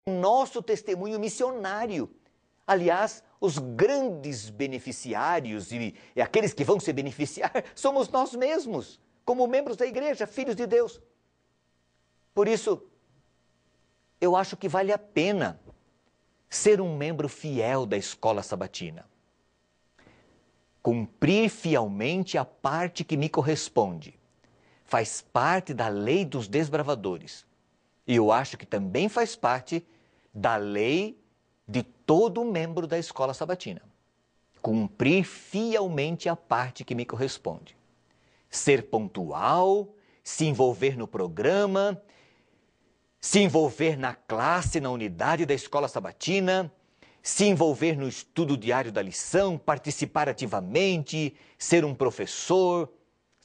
nosso testemunho missionário. Aliás, os grandes beneficiários e aqueles que vão se beneficiar somos nós mesmos, como membros da igreja, filhos de Deus. Por isso, eu acho que vale a pena ser um membro fiel da escola sabatina. Cumprir fielmente a parte que me corresponde. Faz parte da lei dos desbravadores. E eu acho que também faz parte da lei de todo membro da escola sabatina. Cumprir fielmente a parte que me corresponde. Ser pontual, se envolver no programa, se envolver na classe, na unidade da escola sabatina, se envolver no estudo diário da lição, participar ativamente, ser um professor,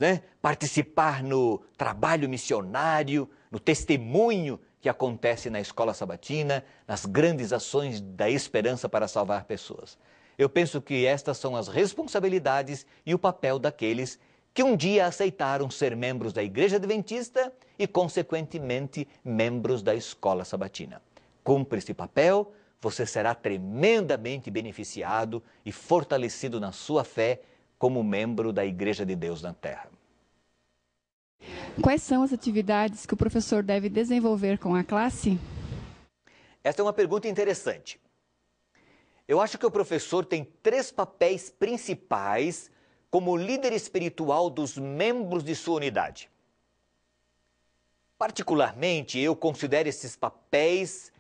né? Participar no trabalho missionário, no testemunho que acontece na escola sabatina, nas grandes ações da esperança para salvar pessoas. Eu penso que estas são as responsabilidades e o papel daqueles que um dia aceitaram ser membros da Igreja Adventista e, consequentemente, membros da escola sabatina. Cumpra esse papel, você será tremendamente beneficiado e fortalecido na sua fé como membro da Igreja de Deus na Terra. Quais são as atividades que o professor deve desenvolver com a classe? Esta é uma pergunta interessante. Eu acho que o professor tem 3 papéis principais como líder espiritual dos membros de sua unidade. Particularmente, eu considero esses papéis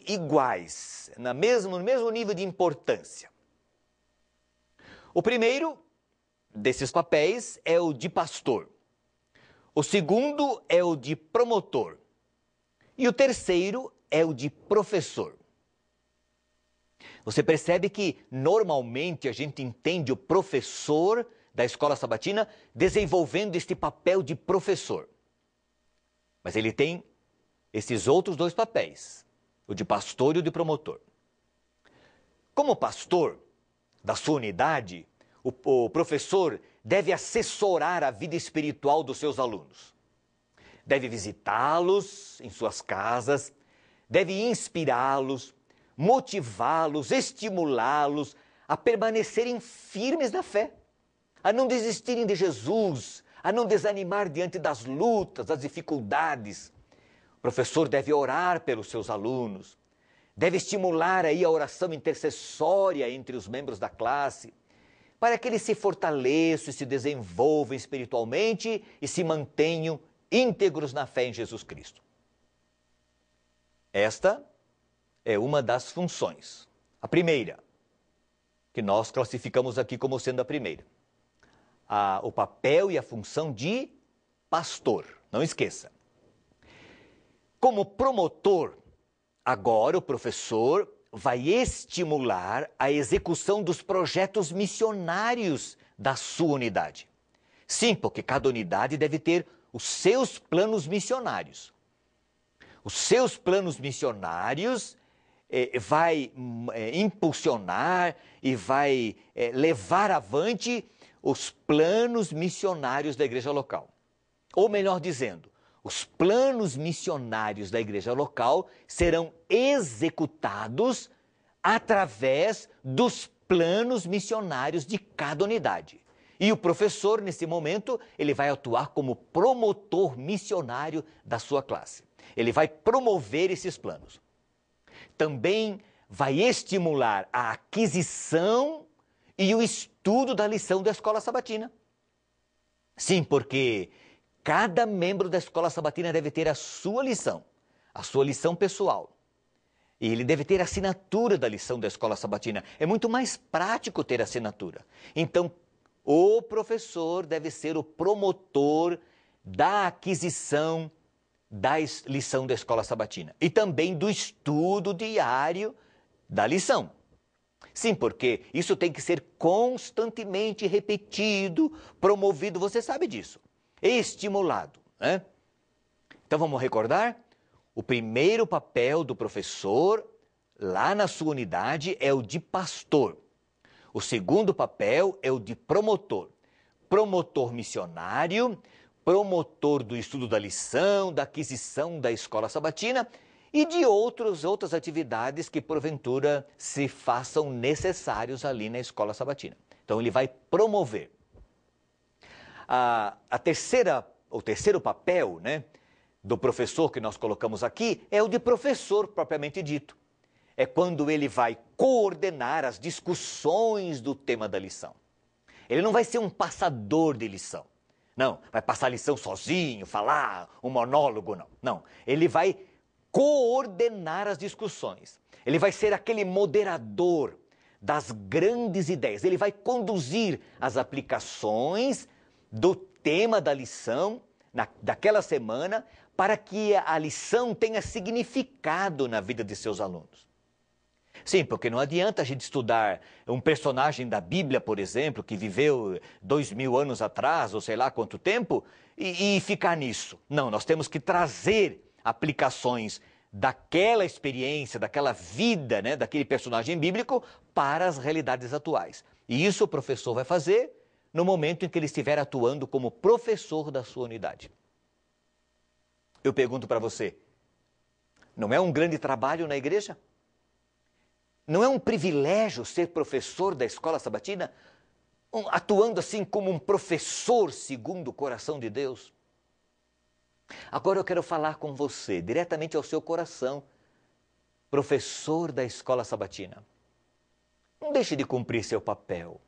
iguais, no mesmo nível de importância. O primeiro desses papéis é o de pastor. O segundo é o de promotor. E o terceiro é o de professor. Você percebe que, normalmente, a gente entende o professor da escola sabatina desenvolvendo este papel de professor. Mas ele tem esses outros 2 papéis, o de pastor e o de promotor. Como pastor da sua unidade, o professor deve assessorar a vida espiritual dos seus alunos. Deve visitá-los em suas casas, deve inspirá-los, motivá-los, estimulá-los a permanecerem firmes na fé, a não desistirem de Jesus, a não desanimar diante das lutas, das dificuldades. O professor deve orar pelos seus alunos, deve estimular aí a oração intercessória entre os membros da classe, para que eles se fortaleçam e se desenvolvam espiritualmente e se mantenham íntegros na fé em Jesus Cristo. Esta é uma das funções. A primeira, que nós classificamos aqui como sendo a primeira. O papel e a função de pastor, não esqueça. Como promotor, agora o professor vai estimular a execução dos projetos missionários da sua unidade. Sim, porque cada unidade deve ter os seus planos missionários. Os seus planos missionários vai impulsionar e vai levar avante os planos missionários da igreja local. Ou melhor dizendo, os planos missionários da igreja local serão executados através dos planos missionários de cada unidade. E o professor, nesse momento, ele vai atuar como promotor missionário da sua classe. Ele vai promover esses planos. Também vai estimular a aquisição e o estudo da lição da escola sabatina. Sim, porque cada membro da escola sabatina deve ter a sua lição pessoal. E ele deve ter a assinatura da lição da escola sabatina. É muito mais prático ter assinatura. Então, o professor deve ser o promotor da aquisição da lição da escola sabatina e também do estudo diário da lição. Sim, porque isso tem que ser constantemente repetido, promovido, você sabe disso, estimulado, né? Então vamos recordar? O primeiro papel do professor lá na sua unidade é o de pastor. O segundo papel é o de promotor. Promotor missionário, promotor do estudo da lição, da aquisição da escola sabatina e de outras atividades que porventura se façam necessários ali na escola sabatina. Então ele vai promover. O terceiro papel, né, do professor que nós colocamos aqui é o de professor propriamente dito. É quando ele vai coordenar as discussões do tema da lição. Ele não vai ser um passador de lição. Não, vai passar a lição sozinho, falar um monólogo, não. Não, ele vai coordenar as discussões. Ele vai ser aquele moderador das grandes ideias. Ele vai conduzir as aplicações do tema da lição daquela semana para que a lição tenha significado na vida de seus alunos. Sim, porque não adianta a gente estudar um personagem da Bíblia, por exemplo, que viveu 2000 anos atrás, ou sei lá quanto tempo, e ficar nisso. Não, nós temos que trazer aplicações daquela experiência, daquela vida, né, daquele personagem bíblico para as realidades atuais. E isso o professor vai fazer no momento em que ele estiver atuando como professor da sua unidade. Eu pergunto para você, não é um grande trabalho na igreja? Não é um privilégio ser professor da escola sabatina, atuando assim como um professor segundo o coração de Deus? Agora eu quero falar com você, diretamente ao seu coração, professor da escola sabatina. Não deixe de cumprir seu papel.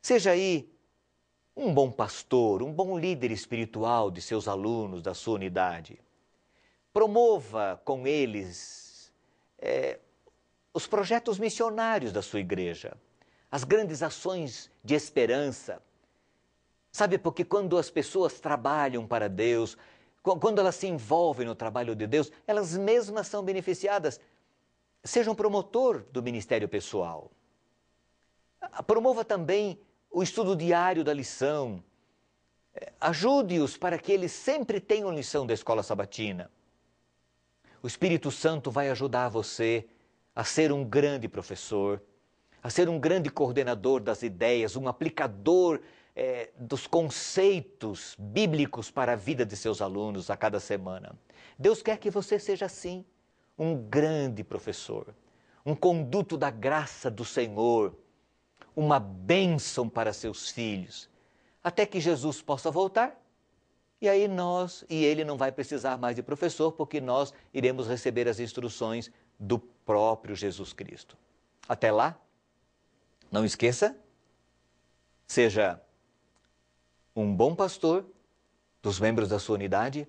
Seja aí um bom pastor, um bom líder espiritual de seus alunos, da sua unidade. Promova com eles os projetos missionários da sua igreja, as grandes ações de esperança. Sabe, porque quando as pessoas trabalham para Deus, quando elas se envolvem no trabalho de Deus, elas mesmas são beneficiadas. Seja um promotor do ministério pessoal. Promova também o estudo diário da lição. Ajude-os para que eles sempre tenham lição da escola sabatina. O Espírito Santo vai ajudar você a ser um grande professor, a ser um grande coordenador das ideias, um aplicador dos conceitos bíblicos para a vida de seus alunos a cada semana. Deus quer que você seja assim, um grande professor, um conduto da graça do Senhor, uma bênção para seus filhos, até que Jesus possa voltar. E aí ele não vai precisar mais de professor, porque nós iremos receber as instruções do próprio Jesus Cristo. Até lá, não esqueça, seja um bom pastor dos membros da sua unidade,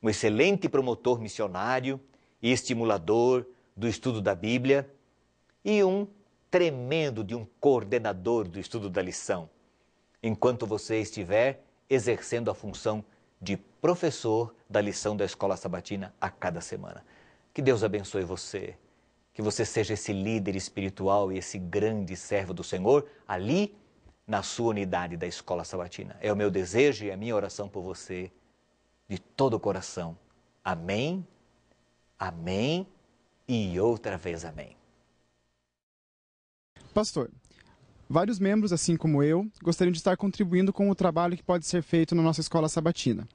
um excelente promotor missionário e estimulador do estudo da Bíblia e um tremendo de um coordenador do estudo da lição, enquanto você estiver exercendo a função de professor da lição da escola sabatina a cada semana. Que Deus abençoe você, que você seja esse líder espiritual e esse grande servo do Senhor ali na sua unidade da escola sabatina. É o meu desejo e a minha oração por você de todo o coração. Amém, amém e outra vez amém. Pastor, vários membros, assim como eu, gostariam de estar contribuindo com o trabalho que pode ser feito na nossa escola sabatina.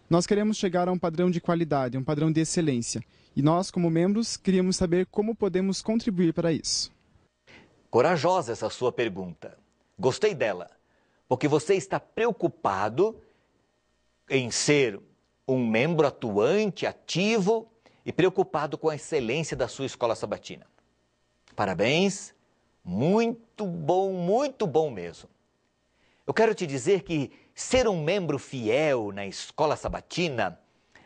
Nós queremos chegar a um padrão de qualidade, um padrão de excelência. E nós, como membros, queríamos saber como podemos contribuir para isso. Corajosa essa sua pergunta. Gostei dela, porque você está preocupado em ser um membro atuante, ativo e preocupado com a excelência da sua escola sabatina. Parabéns, muito bom mesmo. Eu quero te dizer que ser um membro fiel na escola sabatina,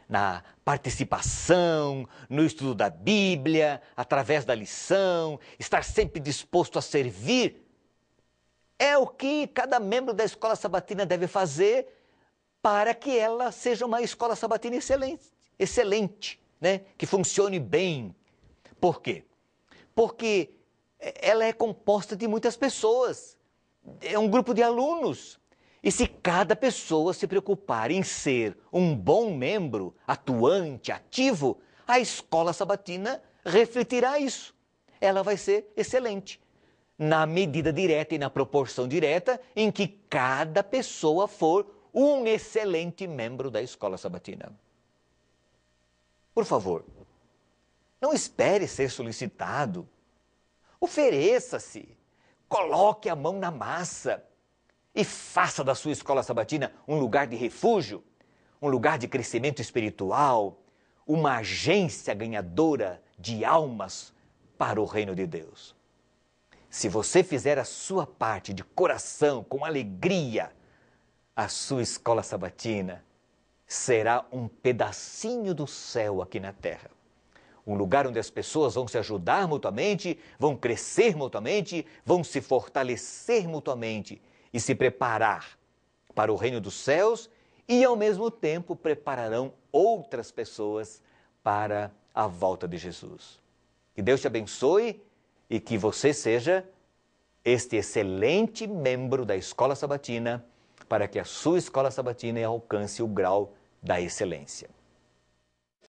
na participação, no estudo da Bíblia, através da lição, estar sempre disposto a servir, é o que cada membro da escola sabatina deve fazer para que ela seja uma escola sabatina excelente, né? Que funcione bem. Por quê? Porque ela é composta de muitas pessoas, é um grupo de alunos. E se cada pessoa se preocupar em ser um bom membro, atuante, ativo, a escola sabatina refletirá isso. Ela vai ser excelente, na medida direta e na proporção direta em que cada pessoa for um excelente membro da escola sabatina. Por favor, Não espere ser solicitado. Ofereça-se, coloque a mão na massa e faça da sua escola sabatina um lugar de refúgio, um lugar de crescimento espiritual, uma agência ganhadora de almas para o reino de Deus. Se você fizer a sua parte de coração, com alegria, a sua escola sabatina será um pedacinho do céu aqui na terra. Um lugar onde as pessoas vão se ajudar mutuamente, vão crescer mutuamente, vão se fortalecer mutuamente e se preparar para o reino dos céus e, ao mesmo tempo, prepararão outras pessoas para a volta de Jesus. Que Deus te abençoe e que você seja este excelente membro da Escola Sabatina para que a sua Escola Sabatina alcance o grau da excelência.